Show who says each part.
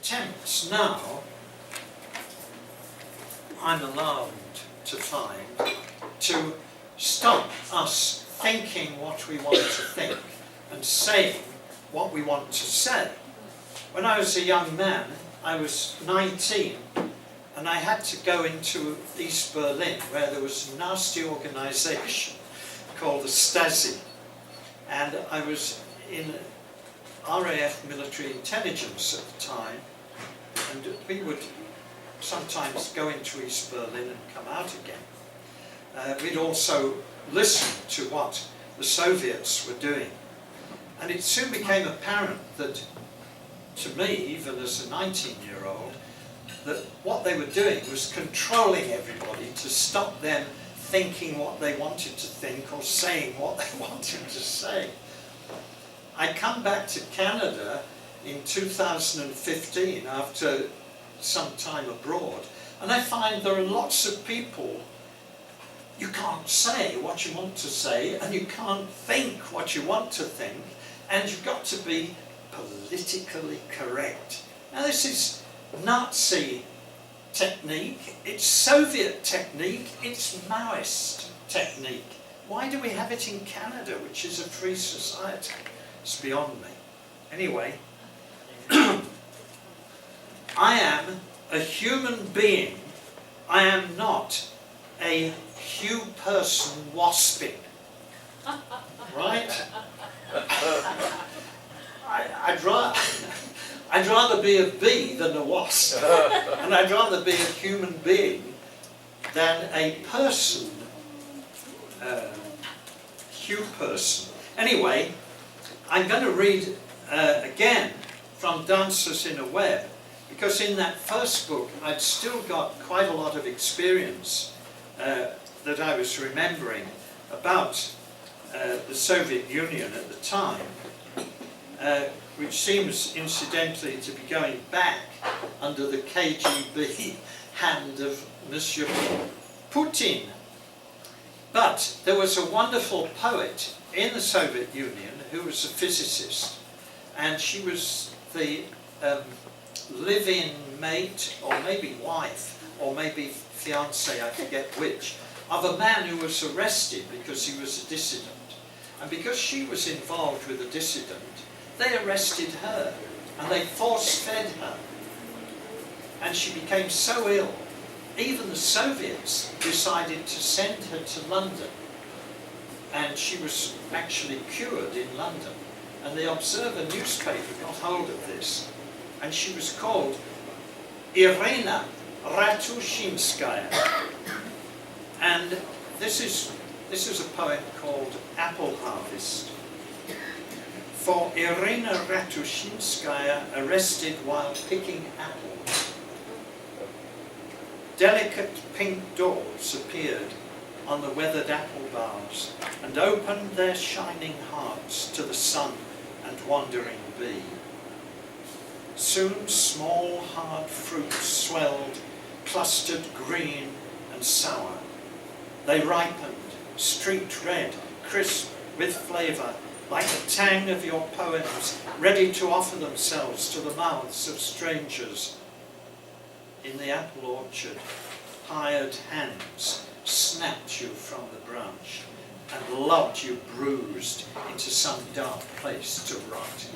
Speaker 1: attempts now, I'm alarmed to find, to stop us thinking what we want to think and saying what we want to say. When I was a young man, I was 19, and I had to go into East Berlin, where there was a nasty organisation called the Stasi, and I was in RAF military intelligence at the time, and we would sometimes go into East Berlin and come out again. We'd also listen to what the Soviets were doing, and it soon became apparent that, to me, even as a 19-year-old, that what they were doing was controlling everybody to stop them thinking what they wanted to think or saying what they wanted to say. I come back to Canada in 2015 after some time abroad, and I find there are lots of people, you can't say what you want to say, and you can't think what you want to think, and you've got to be politically correct. Now this is Nazi technique, it's Soviet technique, it's Maoist technique. Why do we have it in Canada, which is a free society? It's beyond me. Anyway, I am a human being. I am not a Hugh person wasping. Right? I'd rather be a bee than a wasp. And I'd rather be a human being than a person, Hugh person. Anyway, I'm going to read again from Dancers in a Web, because in that first book I'd still got quite a lot of experience that I was remembering about the Soviet Union at the time, which seems incidentally to be going back under the KGB hand of Monsieur Putin. But there was a wonderful poet in the Soviet Union who was a physicist, and she was the live-in mate, or maybe wife, or maybe fiancé, I forget which, of a man who was arrested because he was a dissident. And because she was involved with a dissident, they arrested her and they force-fed her. And she became so ill, even the Soviets decided to send her to London. And she was actually cured in London. And the Observer newspaper got hold of this. And she was called Irina Ratushinskaya. And this is a poem called Apple Harvest. For Irina Ratushinskaya, arrested while picking apples. Delicate pink doors appeared on the weathered apple boughs and opened their shining hearts to the sun and wandering bee. Soon small hard fruits swelled, clustered green and sour. They ripened, streaked red, crisp with flavour, like the tang of your poems, ready to offer themselves to the mouths of strangers. In the apple orchard, hired hands snapped you from the branch and lugged you bruised into some dark place to rot.